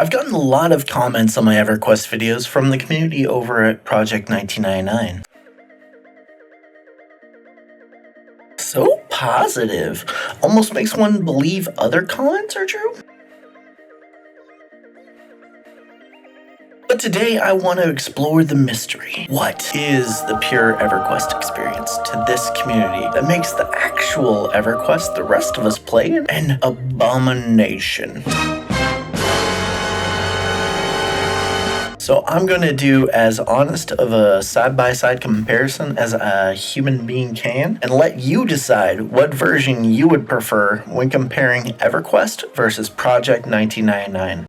I've gotten a lot of comments on my Everquest videos from the community over at Project 1999. So positive. Almost makes one believe other comments are true. But today I want to explore the mystery. What is the pure Everquest experience to this community that makes the actual Everquest the rest of us play an abomination? So I'm going to do as honest of a side-by-side comparison as a human being can, and let you decide what version you would prefer when comparing Everquest versus Project 1999.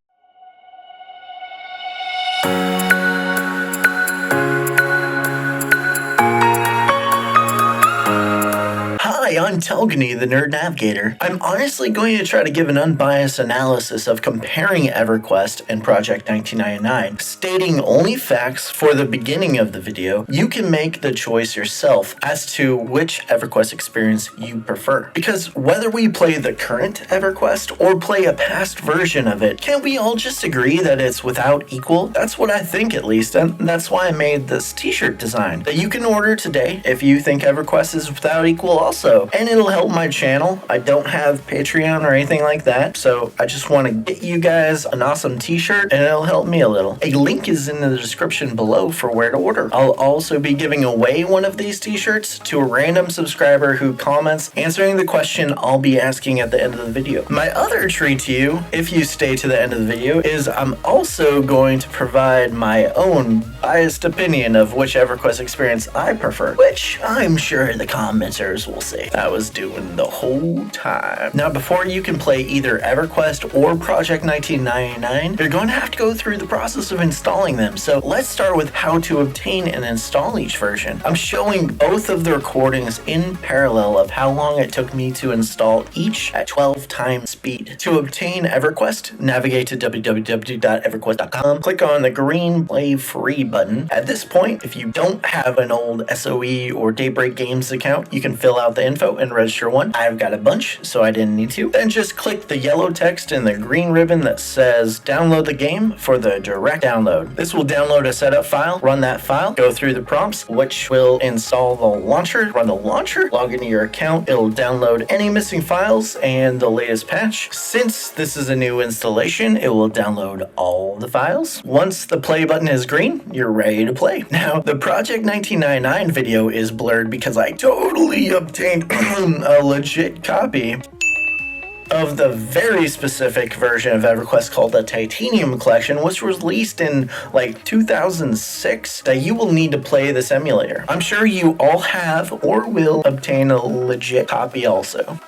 Hi, I'm Telgany, the Nerd Navigator. I'm honestly going to try to give an unbiased analysis of comparing Everquest and Project 1999, stating only facts for the beginning of the video. You can make the choice yourself as to which Everquest experience you prefer. Because whether we play the current Everquest or play a past version of it, can't we all just agree that it's without equal? That's what I think, at least, and that's why I made this t-shirt design that you can order today if you think Everquest is without equal also. And it'll help my channel. I don't have Patreon or anything like that, so I just want to get you guys an awesome t-shirt and it'll help me a little. A link is in the description below for where to order. I'll also be giving away one of these t-shirts to a random subscriber who comments answering the question I'll be asking at the end of the video. My other treat to you, if you stay to the end of the video, is I'm also going to provide my own biased opinion of which Everquest experience I prefer, which I'm sure the commenters will say I was doing the whole time. Now, before you can play either Everquest or Project 1999, you're going to have to go through the process of installing them. So let's start with how to obtain and install each version. I'm showing both of the recordings in parallel of how long it took me to install each at 12 times speed. To obtain Everquest, navigate to www.everquest.com, click on the green Play Free button. At this point, if you don't have an old SOE or Daybreak Games account, you can fill out the info and register one. I've got a bunch, so I didn't need to. Then just click the yellow text in the green ribbon that says download the game for the direct download. This will download a setup file, run that file, go through the prompts, which will install the launcher, run the launcher, log into your account. It'll download any missing files and the latest patch. Since this is a new installation, it will download all the files. Once the play button is green, you're ready to play. Now, the Project 1999 video is blurred because I totally obtained a legit copy of the very specific version of Everquest called the Titanium Collection, which was released in like 2006, that you will need to play this emulator. I'm sure you all have or will obtain a legit copy also.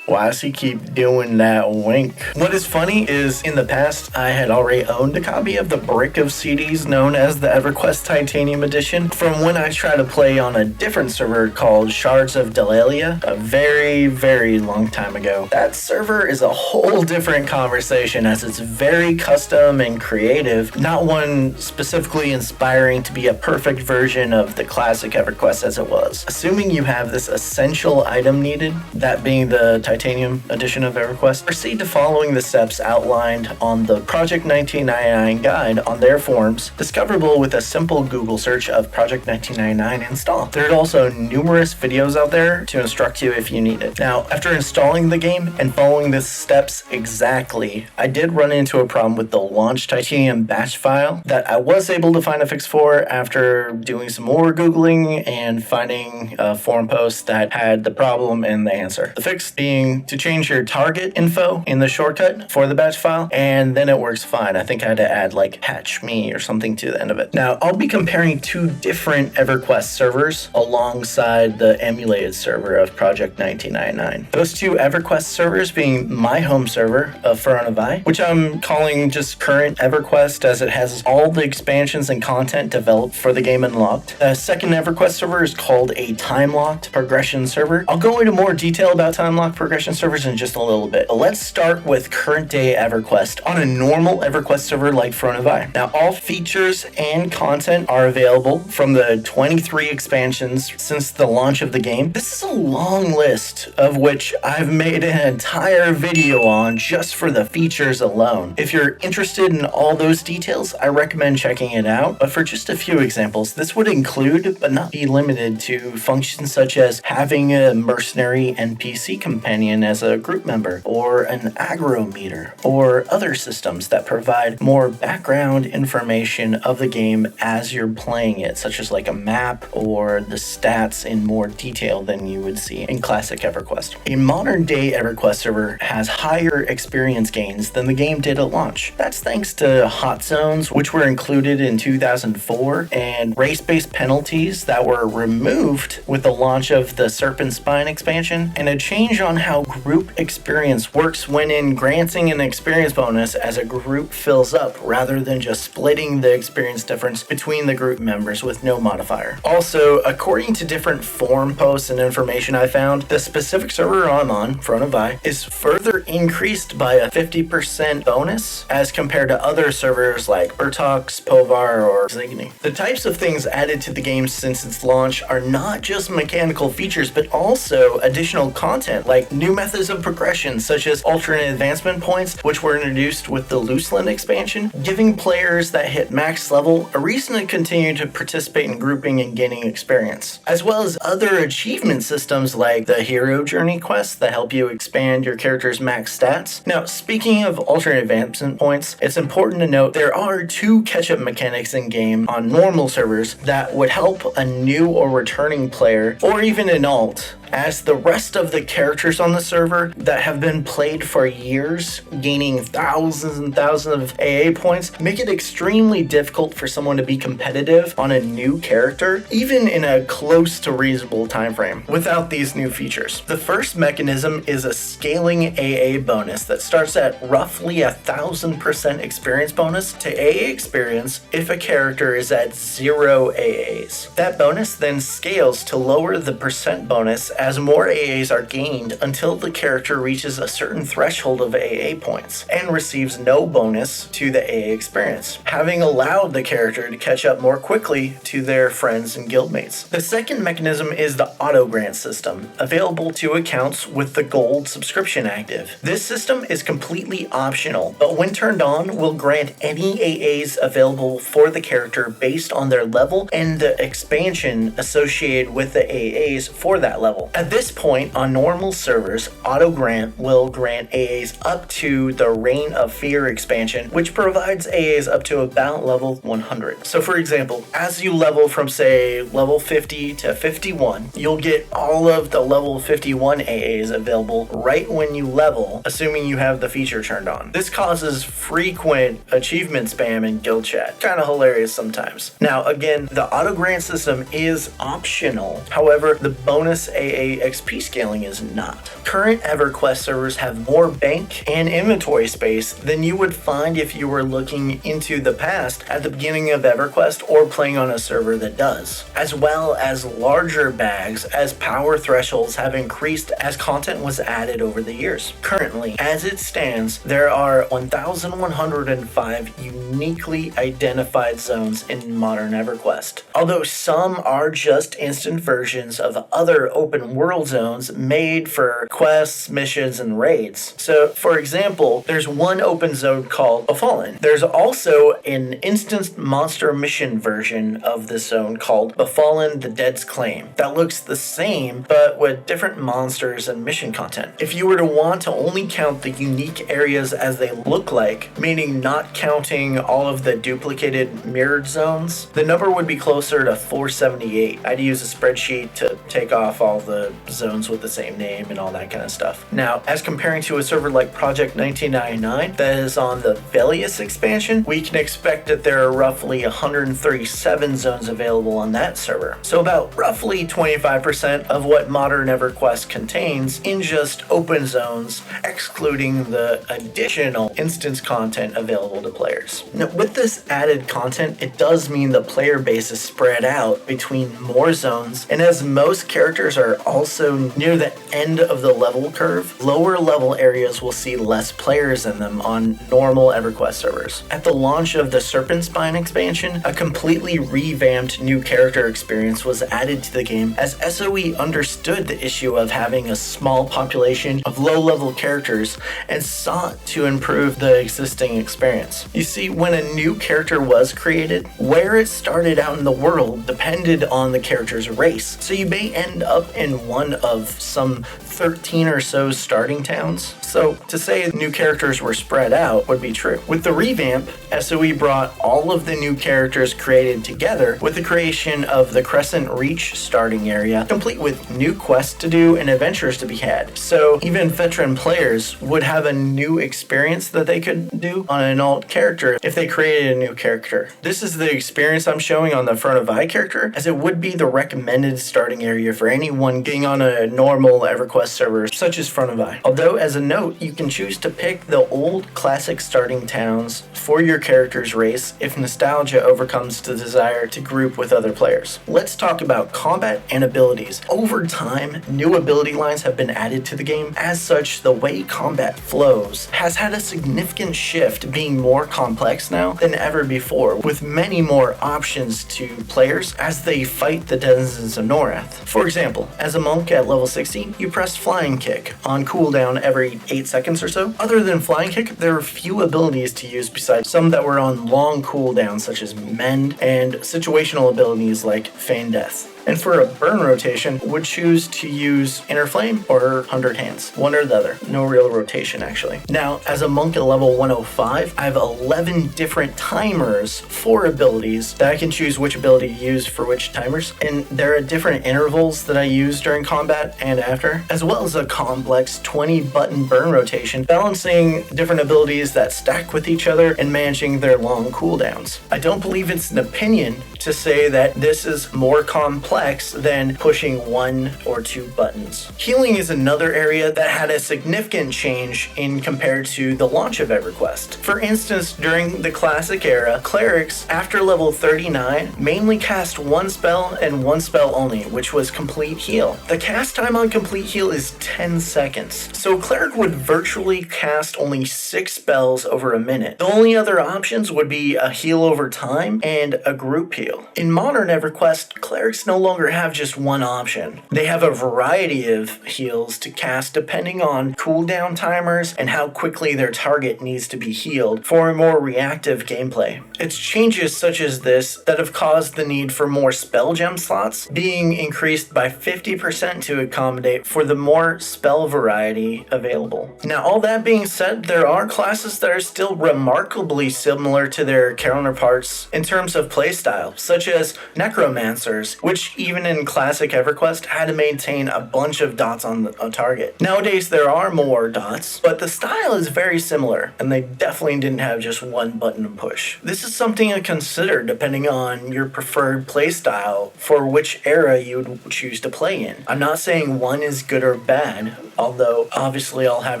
Why does he keep doing that wink? What is funny is in the past, I had already owned a copy of the brick of CDs known as the Everquest Titanium Edition from when I tried to play on a different server called Shards of Delalia a very, very long time ago. That server is a whole different conversation as it's very custom and creative, not one specifically inspiring to be a perfect version of the classic Everquest as it was. Assuming you have this essential item needed, that being the Titanium edition of Everquest, proceed to following the steps outlined on the Project 1999 guide on their forums, discoverable with a simple Google search of Project 1999 install. There are also numerous videos out there to instruct you if you need it. Now, after installing the game and following the steps exactly, I did run into a problem with the launch Titanium batch file that I was able to find a fix for after doing some more Googling and finding a forum post that had the problem and the answer. The fix being to change your target info in the shortcut for the batch file, and then it works fine. I think I had to add like patch me or something to the end of it. Now, I'll be comparing two different Everquest servers alongside the emulated server of Project 1999. Those two Everquest servers being my home server of Ferronavi, which I'm calling just current Everquest as it has all the expansions and content developed for the game unlocked. The second Everquest server is called a time-locked progression server. I'll go into more detail about time-locked progression progression servers in just a little bit. But let's start with current day EverQuest on a normal EverQuest server like Front of Eye. Now, all features and content are available from the 23 expansions since the launch of the game. This is a long list of which I've made an entire video on just for the features alone. If you're interested in all those details, I recommend checking it out. But for just a few examples, this would include, but not be limited to, functions such as having a mercenary NPC companion as a group member, or an aggro meter, or other systems that provide more background information of the game as you're playing it, such as like a map or the stats in more detail than you would see in classic EverQuest. A modern day EverQuest server has higher experience gains than the game did at launch. That's thanks to hot zones, which were included in 2004, and race-based penalties that were removed with the launch of the Serpent Spine expansion, and a change on how group experience works when granting an experience bonus as a group fills up rather than just splitting the experience difference between the group members with no modifier. Also, according to different forum posts and information I found, the specific server I'm on, Front of Eye, is further increased by a 50% bonus as compared to other servers like Bertox, Povar, or Zigny. The types of things added to the game since its launch are not just mechanical features, but also additional content like new methods of progression such as alternate advancement points, which were introduced with the Looseland expansion, giving players that hit max level a reason to continue to participate in grouping and gaining experience, as well as other achievement systems like the Hero Journey quests that help you expand your character's max stats. Now, speaking of alternate advancement points, it's important to note there are two catch-up mechanics in game on normal servers that would help a new or returning player, or even an alt, as the rest of the characters on the server that have been played for years, gaining thousands and thousands of AA points, make it extremely difficult for someone to be competitive on a new character, even in a close to reasonable time frame, without these new features. The first mechanism is a scaling AA bonus that starts at roughly 1,000% experience bonus to AA experience if a character is at 0 AAs. That bonus then scales to lower the percent bonus as more AAs are gained until the character reaches a certain threshold of AA points and receives no bonus to the AA experience, having allowed the character to catch up more quickly to their friends and guildmates. The second mechanism is the auto grant system, available to accounts with the gold subscription active. This system is completely optional, but when turned on, will grant any AAs available for the character based on their level and the expansion associated with the AAs for that level. At this point, on normal servers, auto grant will grant AAs up to the Reign of Fear expansion, which provides AAs up to about level 100. So for example, as you level from say level 50 to 51, you'll get all of the level 51 AAs available right when you level, assuming you have the feature turned on. This causes frequent achievement spam in guild chat. Kind of hilarious sometimes. Now again, the auto grant system is optional. However, the bonus AA XP scaling is not. Current EverQuest servers have more bank and inventory space than you would find if you were looking into the past at the beginning of EverQuest or playing on a server that does, as well as larger bags as power thresholds have increased as content was added over the years. Currently, as it stands, there are 1,105 uniquely identified zones in modern EverQuest, although some are just instant versions of other open world zones made for quests, missions, and raids. So, for example, there's one open zone called Befallen. There's also an instanced monster mission version of this zone called Befallen the Dead's Claim that looks the same but with different monsters and mission content. If you were to want to only count the unique areas as they look like, meaning not counting all of the duplicated mirrored zones, the number would be closer to 478. I'd use a spreadsheet to take off all the zones with the same name and all that kind of stuff. Now, as comparing to a server like Project 1999 that is on the Velius expansion, we can expect that there are roughly 137 zones available on that server. So about roughly 25% of what modern EverQuest contains in just open zones, excluding the additional instance content available to players. Now, with this added content, it does mean the player base is spread out between more zones, and as most characters are also near the end of the level curve, lower level areas will see less players in them on normal EverQuest servers. At the launch of the Serpent Spine expansion, a completely revamped new character experience was added to the game as SOE understood the issue of having a small population of low-level characters and sought to improve the existing experience. You see, when a new character was created, where it started out in the world depended on the character's race, so you may end up in one of some 13 or so starting towns. So to say new characters were spread out would be true. With the revamp, SOE brought all of the new characters created together with the creation of the Crescent Reach starting area, complete with new quests to do and adventures to be had. So even veteran players would have a new experience that they could do on an alt character if they created a new character. This is the experience I'm showing on the Front of Eye character, as it would be the recommended starting area for anyone getting on a normal EverQuest server such as Front of Eye. Although, as a note, you can choose to pick the old classic starting towns for your character's race if nostalgia overcomes the desire to group with other players. Let's talk about combat and abilities. Over time, new ability lines have been added to the game. As such, the way combat flows has had a significant shift, being more complex now than ever before, with many more options to players as they fight the denizens of Norath. For example, as a monk at level 16, you press Flying Kick on cooldown every 8 seconds or so. Other than Flying Kick, there are few abilities to use besides some that were on long cooldowns such as Mend and situational abilities like Feign Death. And for a burn rotation, would choose to use Inner Flame or 100 Hands. One or the other. No real rotation, actually. Now, as a monk at level 105, I have 11 different timers for abilities that I can choose which ability to use for which timers. And there are different intervals that I use during combat and after, as well as a complex 20-button burn rotation, balancing different abilities that stack with each other and managing their long cooldowns. I don't believe it's an opinion to say that this is more complex than pushing 1 or 2 buttons. Healing is another area that had a significant change in compared to the launch of EverQuest. For instance, during the classic era, clerics after level 39 mainly cast one spell and one spell only, which was Complete Heal. The cast time on Complete Heal is 10 seconds, so cleric would virtually cast only 6 spells over a minute. The only other options would be a heal over time and a group heal. In modern EverQuest, clerics no longer have just one option. They have a variety of heals to cast depending on cooldown timers and how quickly their target needs to be healed for a more reactive gameplay. It's changes such as this that have caused the need for more spell gem slots being increased by 50% to accommodate for the more spell variety available. Now, all that being said, there are classes that are still remarkably similar to their counterparts in terms of playstyle, such as necromancers, which even in classic EverQuest had to maintain a bunch of dots on a target. Nowadays there are more dots, but the style is very similar, and they definitely didn't have just one button to push. This is something to consider depending on your preferred playstyle for which era you would choose to play in. I'm not saying one is good or bad, although obviously I'll have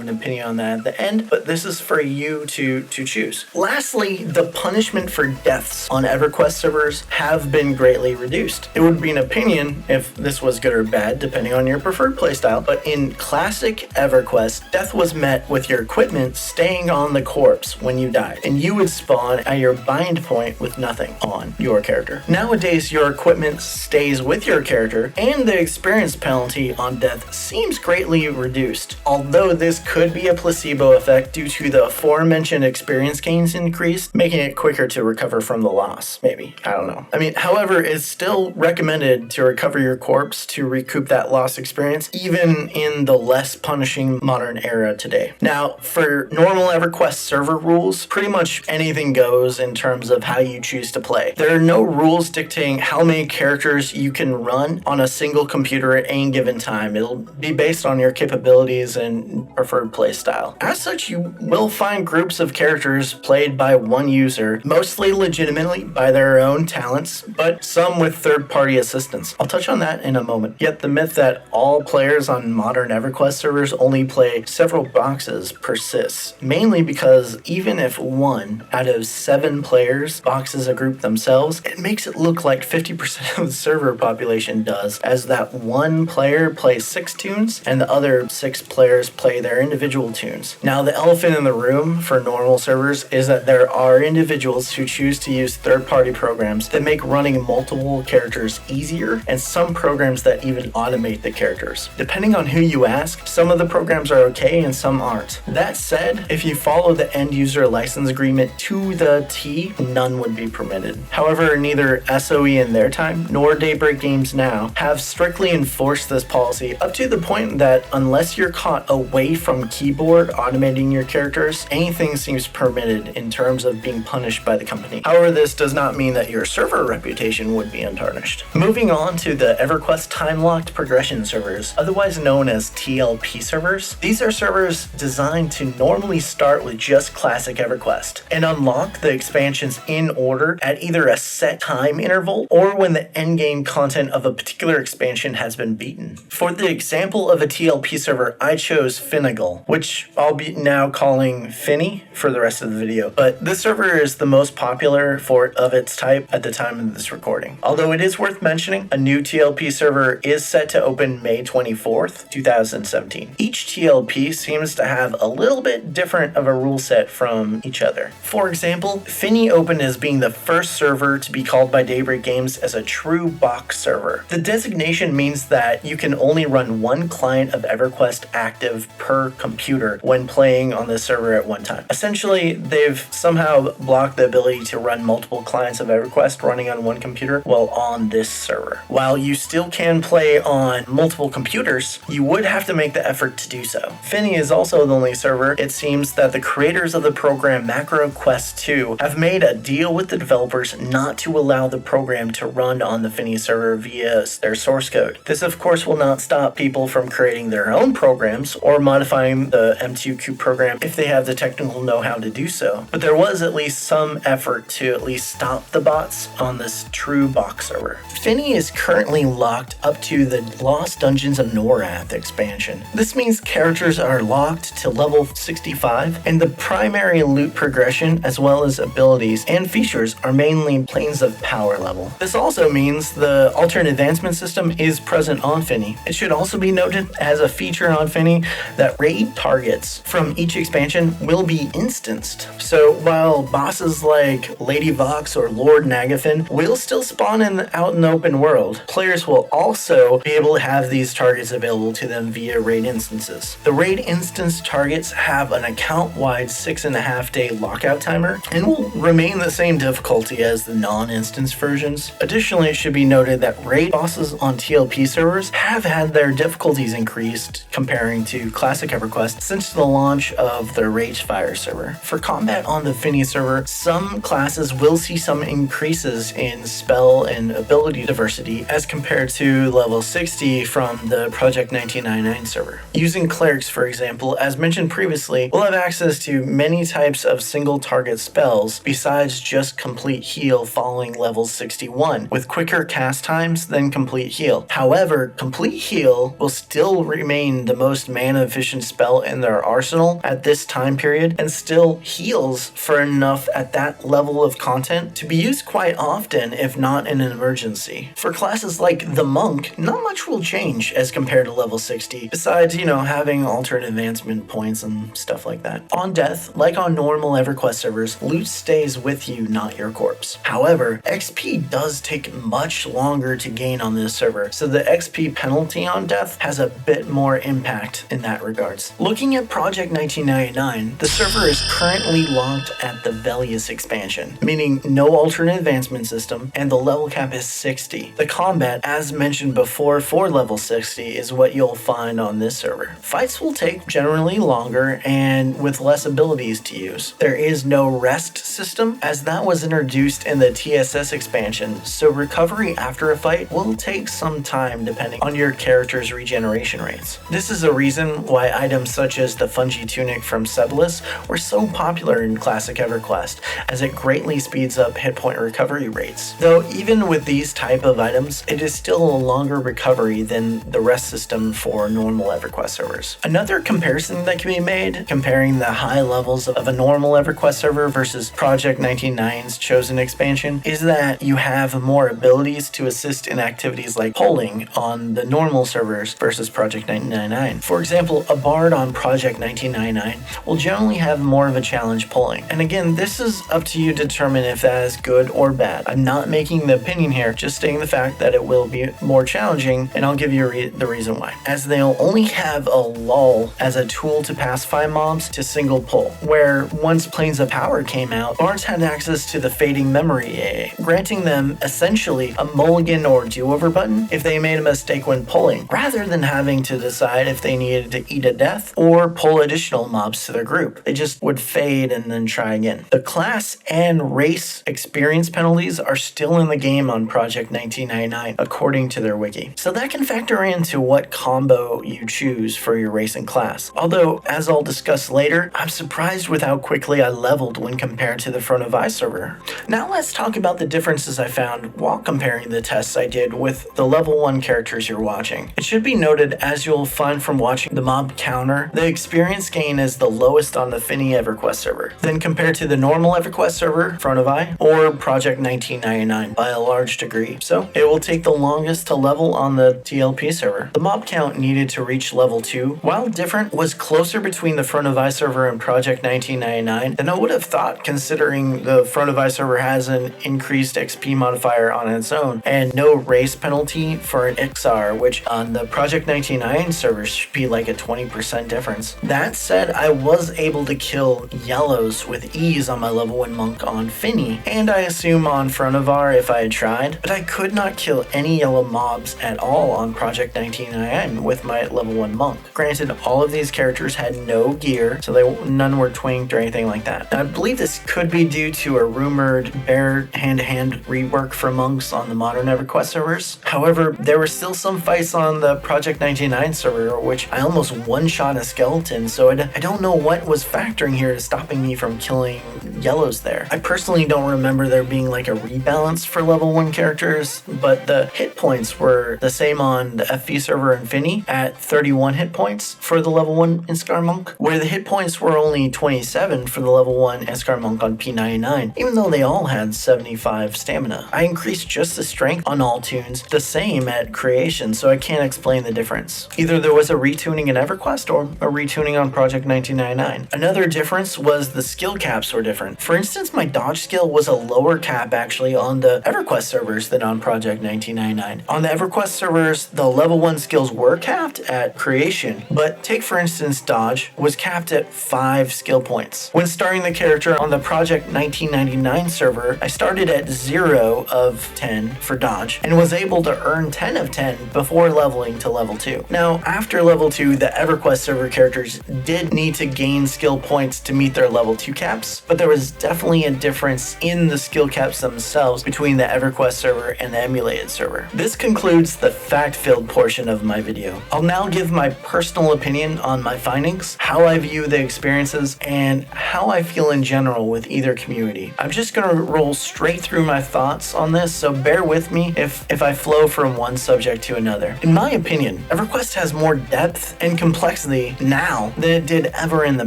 an opinion on that at the end, but this is for you to choose. Lastly, the punishment for deaths on EverQuest servers have been greatly reduced. It would be an opinion if this was good or bad, depending on your preferred playstyle, but in classic EverQuest, death was met with your equipment staying on the corpse when you died, and you would spawn at your bind point with nothing on your character. Nowadays, your equipment stays with your character, and the experience penalty on death seems greatly reduced, although this could be a placebo effect due to the aforementioned experience gains increase, making it quicker to recover from the loss, maybe. I don't know. However, it's still recommended to recover your corpse to recoup that lost experience, even in the less punishing modern era today. Now, for normal EverQuest server rules, pretty much anything goes in terms of how you choose to play. There are no rules dictating how many characters you can run on a single computer at any given time. It'll be based on your capabilities abilities and preferred playstyle. As such, you will find groups of characters played by one user, mostly legitimately by their own talents, but some with third-party assistance. I'll touch on that in a moment. Yet the myth that all players on modern EverQuest servers only play several boxes persists, mainly because even if 1 out of 7 players boxes a group themselves, it makes it look like 50% of the server population does, as that one player plays 6 tunes and the other 6 players play their individual tunes. Now, the elephant in the room for normal servers is that there are individuals who choose to use third-party programs that make running multiple characters easier, and some programs that even automate the characters. Depending on who you ask, some of the programs are okay and some aren't. That said, if you follow the end-user license agreement to the T, none would be permitted. However, neither SOE in their time nor Daybreak Games now have strictly enforced this policy, up to the point that unless you're caught away from keyboard automating your characters, anything seems permitted in terms of being punished by the company. However, this does not mean that your server reputation would be untarnished. Moving on to the EverQuest time-locked progression servers, otherwise known as TLP servers. These are servers designed to normally start with just classic EverQuest and unlock the expansions in order at either a set time interval or when the endgame content of a particular expansion has been beaten. For the example of a TLP server, I chose Finnegal, which I'll be now calling Finny for the rest of the video, but this server is the most popular of its type at the time of this recording. Although it is worth mentioning, a new TLP server is set to open May 24th, 2017. Each TLP seems to have a little bit different of a rule set from each other. For example, Finny opened as being the first server to be called by Daybreak Games as a true box server. The designation means that you can only run one client of EverQuest active per computer when playing on the server at one time. Essentially, they've somehow blocked the ability to run multiple clients of EverQuest running on one computer while on this server. While you still can play on multiple computers, you would have to make the effort to do so. Finny is also the only server, it seems, that the creators of the program MacroQuest 2 have made a deal with the developers not to allow the program to run on the Finny server via their source code. This, of course, will not stop people from creating their own programs or modifying the M2Q program if they have the technical know-how to do so, but there was at least some effort to at least stop the bots on this true box server. Finny is currently locked up to the Lost Dungeons of Norath expansion. This means characters are locked to level 65, and the primary loot progression as well as abilities and features are mainly planes of power level. This also means the alternate advancement system is present on Finny. It should also be noted as a feature on Finny that raid targets from each expansion will be instanced. So while bosses like Lady Vox or Lord Nagathon will still spawn out in the open world, players will also be able to have these targets available to them via raid instances. The raid instance targets have an account-wide 6.5 day lockout timer and will remain the same difficulty as the non-instance versions. Additionally, it should be noted that raid bosses on TLP servers have had their difficulties increased comparing to classic EverQuest since the launch of the Ragefire server. For combat on the Finny server, some classes will see some increases in spell and ability diversity as compared to level 60 from the Project 1999 server. Using clerics, for example, as mentioned previously, will have access to many types of single target spells besides just complete heal following level 61, with quicker cast times than complete heal. However, complete heal will still remain the most mana efficient spell in their arsenal at this time period and still heals for enough at that level of content to be used quite often, if not in an emergency. For classes like the Monk, not much will change as compared to level 60, besides, having alternate advancement points and stuff like that. On death, like on normal EverQuest servers, loot stays with you, not your corpse. However, XP does take much longer to gain on this server, so the XP penalty on death has a bit more impact in that regards. Looking at Project 1999, the server is currently locked at the Velius expansion, meaning no alternate advancement system, and the level cap is 60. The combat, as mentioned before for level 60, is what you'll find on this server. Fights will take generally longer and with less abilities to use. There is no rest system, as that was introduced in the TSS expansion, so recovery after a fight will take some time depending on your character's regeneration rates. This is a reason why items such as the fungi tunic from Sebulus were so popular in classic EverQuest, as it greatly speeds up hit point recovery rates. Though even with these type of items, it is still a longer recovery than the rest system for normal EverQuest servers. Another comparison that can be made, comparing the high levels of a normal EverQuest server versus Project 99's Chosen expansion, is that you have more abilities to assist in activities like polling on the normal servers versus Project 1999. For example, a bard on Project 1999 will generally have more of a challenge polling. And again, this is up to you to determine if that is good or bad. I'm not making the opinion here, just stating the fact that it will be more challenging, and I'll give you the reason why. As they'll only have a lull as a tool to pacify mobs to single pull, where once Planes of Power came out, bards had access to the Fading Memory AA, granting them essentially a mulligan or do-over button if they made a mistake when pulling, rather than having to decide if they needed to eat a death or pull additional mobs to their group. They just would fade and then try again. The class and race experience penalties are still in the game on Project 1999, according to their wiki. So that can factor into what combo you choose for your race and class. Although, as I'll discuss later, I'm surprised with how quickly I leveled when compared to the Front of Eye server. Now let's talk about the differences I found while comparing the tests I did with the level 1 characters you're watching. It should be noted, as you'll find from watching the mob counter, the experience gain is the lowest on the Finny EverQuest server, then compared to the normal EverQuest server, Front of Eye, or Project 1999 by a large degree. So it will take the longest to level on the TLP server. The mob count needed to reach level 2, while different, was closer between the Front of Eye server and Project 1999 than I would have thought, considering the Front of Eye server has an increased XP modifier on its own and no race penalty for an XR, which on the Project 1999 server should be like a 20% difference. That said, I was able to kill yellows with ease on my level 1 monk on Finny, and I assume on Front of Eye if I had tried, but I could not kill any yellow mobs at all on Project 1999 with my level 1 monk. Granted, all of these characters had no gear, so none were twinked or anything like that. Now, I believe this could be due to a rumored bare hand-to-hand rework for monks on the modern EverQuest servers. However, there were still some fights on the Project 1999 server which I almost one-shot a skeleton, so I don't know what was factoring here to stopping me from killing yellows there. I personally don't remember there being like a rebalance for level 1 characters, but the hit points were the same on the FV server and Finny at 31 hit points for the level 1 Iskar Monk, where the hit points were only 27 for the level 1 Iskar Monk on P99, even though they all had 75 stamina. I increased just the strength on all tunes, the same at creation, so I can't explain the difference. Either there was a retuning in EverQuest or a retuning on Project 1999. Another difference was the skill caps were different. For instance, my dodge skill was a lower cap actually on the EverQuest servers than on Project 1999. On the EverQuest servers, the level 1 skills were capped at creation, but take for instance dodge was capped at 5 skill points. When starting the character on the Project 1999 server, I started at 0 of 10 for dodge and was able to earn 10 of 10 before leveling to level 2. Now, after level 2, the EverQuest server characters did need to gain skill points to meet their level 2 caps, but there was definitely a difference in the skill caps themselves between the EverQuest server and the emulated server. This concludes the fact-filled portion of my video. I'll now give my personal opinion on my findings, how I view the experiences, and how I feel in general with either community. I'm just gonna roll straight through my thoughts on this, so bear with me if I flow from one subject to another. In my opinion, EverQuest has more depth and complexity now than it did ever in the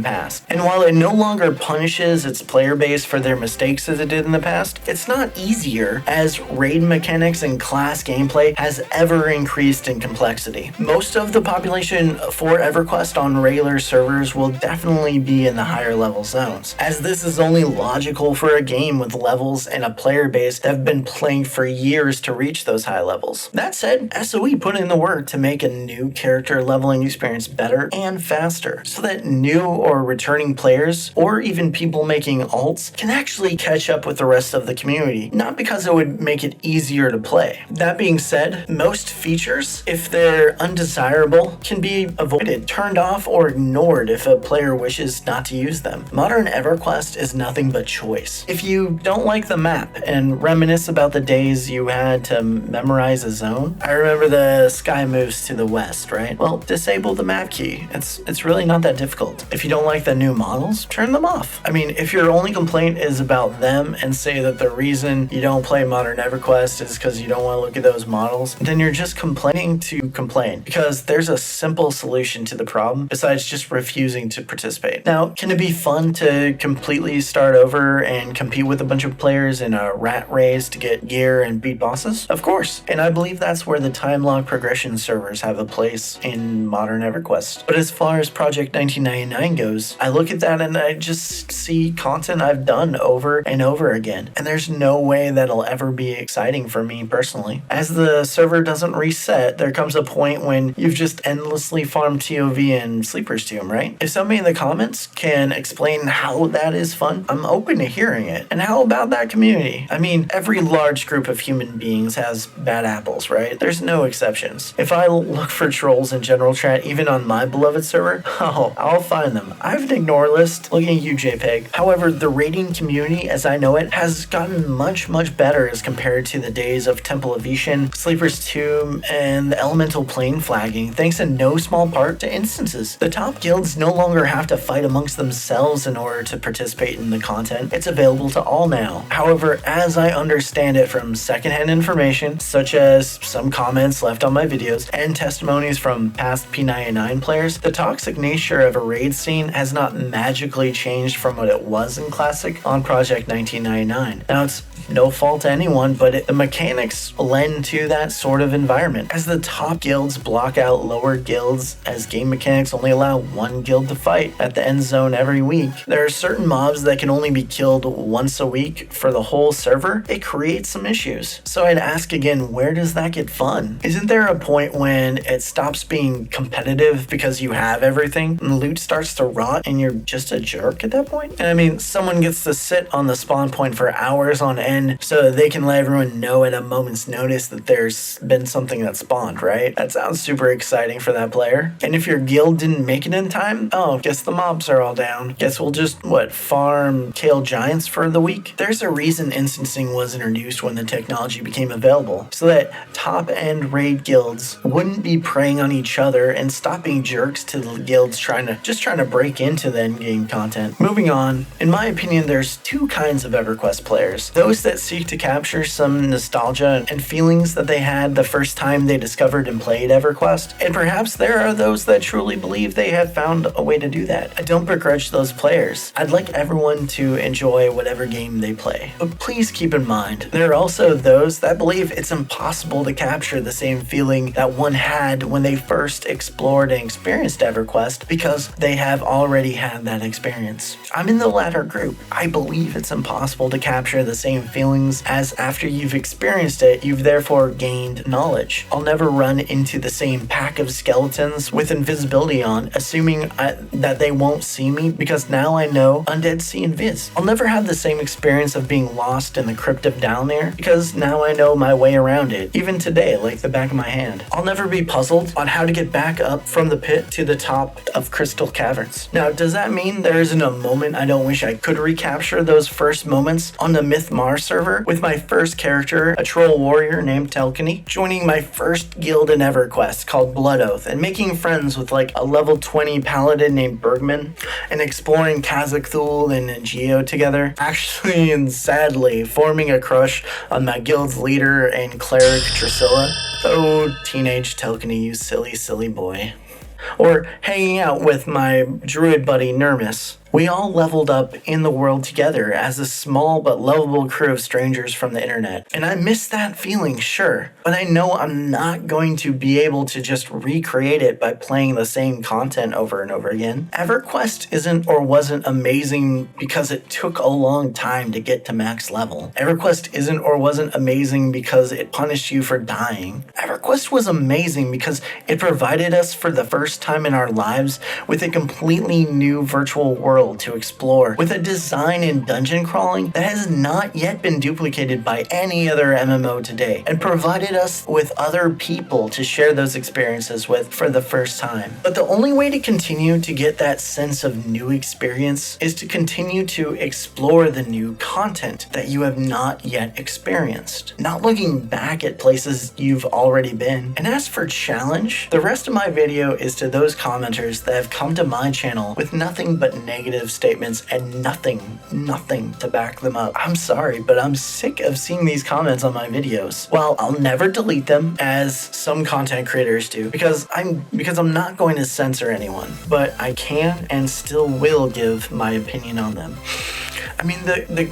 past. And while it no longer punishes its player base for their mistakes as it did in the past, it's not easier as raid mechanics and class gameplay has ever increased in complexity. Most of the population for EverQuest on regular servers will definitely be in the higher level zones, as this is only logical for a game with levels and a player base that have been playing for years to reach those high levels. That said, SOE put in the work to make a new character leveling experience better and faster, so that new or returning players, or even people making alts, can actually catch up with the rest of the community, not because it would make it easier to play. That being said, most features, if they're undesirable, can be avoided, turned off, or ignored if a player wishes not to use them. Modern EverQuest is nothing but choice. If you don't like the map and reminisce about the days you had to memorize a zone, I remember the sky moves to the west, right? complaint? Well, disable the map key. It's really not that difficult. If you don't like the new models, turn them off. I mean, if your only complaint is about them and say that the reason you don't play Modern EverQuest is because you don't want to look at those models, then you're just complaining to complain, because there's a simple solution to the problem besides just refusing to participate. Now, can it be fun to completely start over and compete with a bunch of players in a rat race to get gear and beat bosses? Of course, and I believe that's where the time-locked progression servers have a place in Modern EverQuest. But as far as Project 1999 goes, I look at that and I just see content I've done over and over again, and there's no way that'll ever be exciting for me personally. As the server doesn't reset, there comes a point when you've just endlessly farmed TOV and Sleeper's Tomb, right? If somebody in the comments can explain how that is fun, I'm open to hearing it. And how about that community? I mean, every large group of human beings has bad apples, right? There's no exceptions. If I look for trolls in general chat, even on my beloved server, oh, I'll find them. I have an ignore list. Looking at you, JPEG. However, the raiding community, as I know it, has gotten much better as compared to the days of Temple of Ishin, Sleeper's Tomb, and the Elemental Plane flagging, thanks in no small part to instances. The top guilds no longer have to fight amongst themselves in order to participate in the content. It's available to all now. However, as I understand it from secondhand information, such as some comments left on my videos and testimonies from past P99 players, the toxic nature of a raid scene has not magically changed from what it was in Classic on Project 1999. Now, it's no fault to anyone, but the mechanics lend to that sort of environment. As the top guilds block out lower guilds, as game mechanics only allow one guild to fight at the end zone every week, there are certain mobs that can only be killed once a week for the whole server. It creates some issues. So I'd ask again, where does that get fun? Isn't there a point when it stops being competitive because you have everything and loot starts to rot and you're just a jerk at that point? And I mean, someone gets to sit on the spawn point for hours on end so that they can let everyone know at a moment's notice that there's been something that spawned, right? That sounds super exciting for that player. And if your guild didn't make it in time, oh, guess the mobs are all down. Guess we'll just, farm tail giants for the week? There's a reason instancing was introduced when the technology became available, so that top-end raid guilds wouldn't be preying on each other and stop being jerks to the guilds trying to break into the endgame content. Moving on, in my opinion, there's two kinds of EverQuest players. Those that seek to capture some nostalgia and feelings that they had the first time they discovered and played EverQuest, and perhaps there are those that truly believe they have found a way to do that. I don't begrudge those players. I'd like everyone to enjoy whatever game they play. But please keep in mind, there are also those that believe it's impossible to capture the same feeling that one had when they first explored and experienced EverQuest because they have already had that experience. I'm in the latter group. I believe it's impossible to capture the same feelings as after you've experienced it, you've therefore gained knowledge. I'll never run into the same pack of skeletons with invisibility on, assuming that they won't see me because now I know undead see invis. I'll never have the same experience of being lost in the crypt of down there because now I know my way around it, even today, like the back of my hand. I'll never be puzzled on how to get back up from the pit to the top of Crystal Caverns. Now, does that mean there isn't a moment I don't wish I could recapture those first moments on the Myth Mars server with my first character, a troll warrior named Telkany, joining my first guild in EverQuest called Blood Oath and making friends with a level 20 paladin named Bergman and exploring Kazakthul and Geo together, actually and sadly forming a crush on my guild's leader and cleric Drusilla. Oh, teenage Telkany, you silly boy. Or hanging out with my druid buddy Nermis. We all leveled up in the world together as a small but lovable crew of strangers from the internet. And I miss that feeling, sure, but I know I'm not going to be able to just recreate it by playing the same content over and over again. EverQuest isn't or wasn't amazing because it took a long time to get to max level. EverQuest isn't or wasn't amazing because it punished you for dying. EverQuest was amazing because it provided us for the first time in our lives with a completely new virtual world world to explore with a design and dungeon crawling that has not yet been duplicated by any other MMO today, and provided us with other people to share those experiences with for the first time. But the only way to continue to get that sense of new experience is to continue to explore the new content that you have not yet experienced, not looking back at places you've already been. And as for challenge, the rest of my video is to those commenters that have come to my channel with nothing but negative statements and nothing to back them up. I'm sorry, but I'm sick of seeing these comments on my videos. Well, I'll never delete them as some content creators do because I'm not going to censor anyone, but I can and still will give my opinion on them. I mean,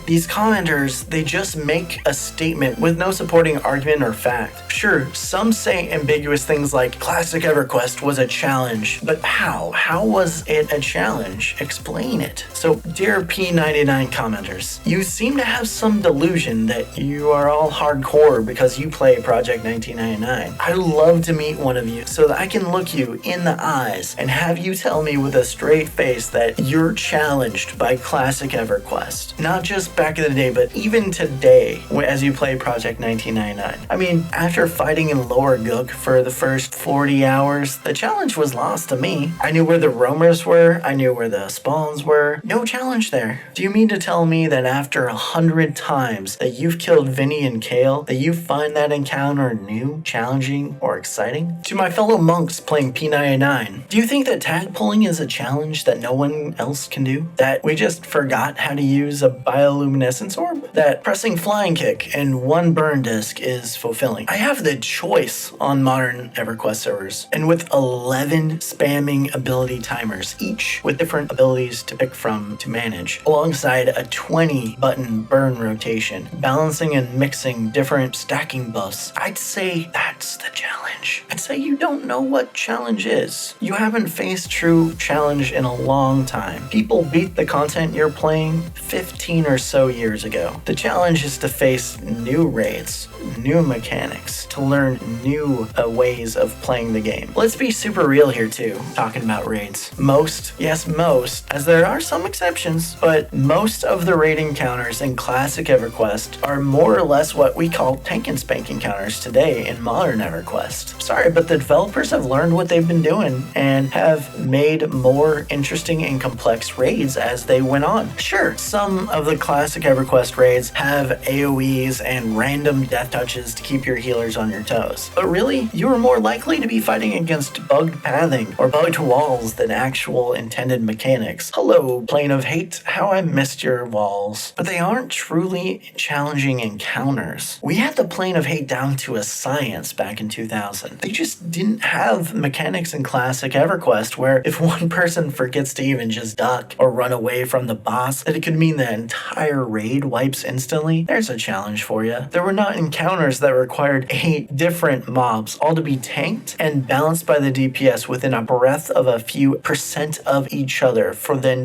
these commenters, they just make a statement with no supporting argument or fact. Sure, some say ambiguous things like Classic Everquest was a challenge, but how? How was it a challenge? Explain it. So, dear P99 commenters, you seem to have some delusion that you are all hardcore because you play Project 1999. I'd love to meet one of you so that I can look you in the eyes and have you tell me with a straight face that you're challenged by Classic Everquest. Not just back in the day, but even today as you play Project 1999. I mean, after fighting in Lower Gook for the first 40 hours, the challenge was lost to me. I knew where the roamers were, I knew where the spawns were. No challenge there. Do you mean to tell me that after 100 times that you've killed Vinny and Kale, that you find that encounter new, challenging, or exciting? To my fellow monks playing P99, do you think that tag pulling is a challenge that no one else can do? That we just forgot how to use a bioluminescence orb? That pressing flying kick and one burn disc is fulfilling? I have the choice on modern EverQuest servers, and with 11 spamming ability timers, each with different abilities to pick from to manage, alongside a 20 button burn rotation, balancing and mixing different stacking buffs, I'd say that's the challenge. I'd say you don't know what challenge is. You haven't faced true challenge in a long time. People beat the content you're playing 15 or so years ago. The challenge is to face new raids, new mechanics, to learn new ways of playing the game. Let's be super real here too, talking about raids. Most, as there are some exceptions, but most of the raid encounters in Classic EverQuest are more or less what we call tank and spank encounters today in modern EverQuest. Sorry, but the developers have learned what they've been doing and have made more interesting and complex raids as they went on. Sure, some of the Classic EverQuest raids have AoEs and random death touches to keep your healers on your toes. But really, you are more likely to be fighting against bugged pathing or bugged walls than actual intended mechanics. Hello, Plane of Hate, how I missed your walls. But they aren't truly challenging encounters. We had the Plane of Hate down to a science back in 2000. They just didn't have mechanics in Classic EverQuest where if one person forgets to even just duck or run away from the boss, that it could mean the entire raid wipes instantly. There's a challenge for you. There were not encounters that required 8 different mobs, all to be tanked and balanced by the DPS within a breath of a few % of each other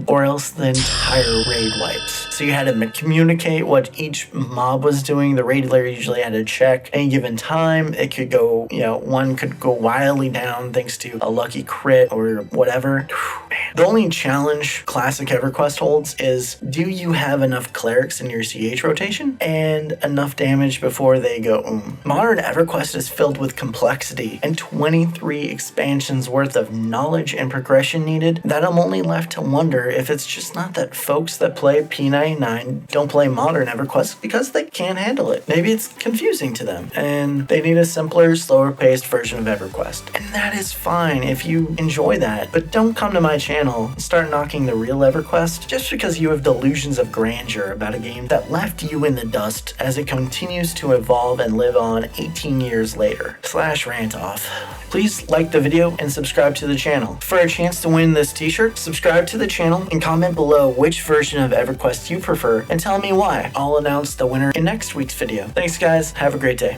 or else the entire raid wipes. So you had to communicate what each mob was doing. The raid leader usually had to check any given time. It could go, one could go wildly down thanks to a lucky crit or whatever. The only challenge Classic EverQuest holds is, do you have enough clerics in your CH rotation and enough damage before they go Modern EverQuest is filled with complexity and 23 expansions worth of knowledge and progression needed that I'm only left to wonder if it's just not that folks that play P99 don't play modern EverQuest because they can't handle it. Maybe it's confusing to them and they need a simpler, slower paced version of EverQuest. And that is fine if you enjoy that, but don't come to my channel and start knocking the real EverQuest just because you have delusions of grandeur about a game that left you in the dust as it continues to evolve and live on 18 years later. /rant off. Please like the video and subscribe to the channel. For a chance to win this t-shirt, subscribe to the channel and comment below which version of EverQuest you prefer and tell me why. I'll announce the winner in next week's video. Thanks guys, have a great day.